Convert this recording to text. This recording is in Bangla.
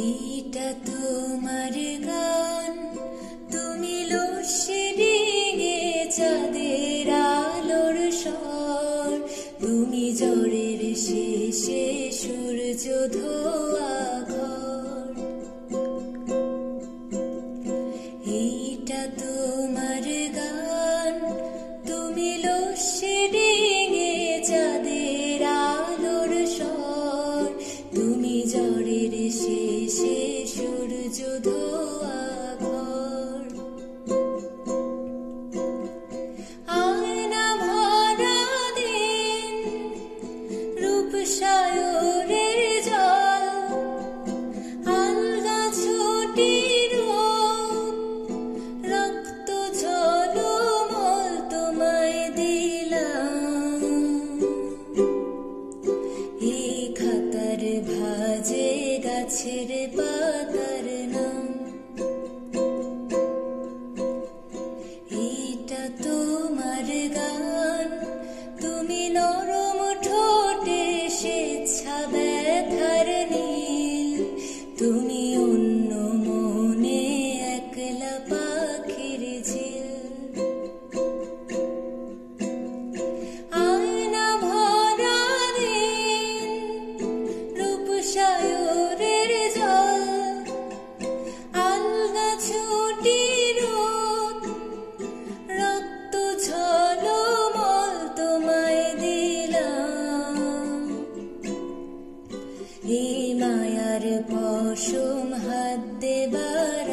এইটা তোমার গান, তুমি লস্যি ডিঙে চাঁদের আলোর স্বর, তুমি ঝড়ের শেষে সূর্য ধোয়া ঘর। এইটা তোমার গান, তুমি লস্যি ডিঙে চাঁদের আলোর স্বর, তুমি ঝড়ের শেষে সূর্য ধোয়া ঘর। আয়না ভরা দিন, রূপসায়রের জল, আলগা ছুটির রক্ত ঝলমল তোমায় দিলাম। এই খাতার ভাজে গাছের পাতার নাম। এইটা তোমার গান, তুমি নরম ঠোঁটে স্বেচ্ছা ব্যথার নীল, তুমি অন্য মনে একলা পাখির ঝিল। আয়না ভরা দিন, রূপসায়রের জল, আলগা ছুটির রক্ত ঝলমল তোমায় দিলাম। এই মায়ার পশম হাত দেবার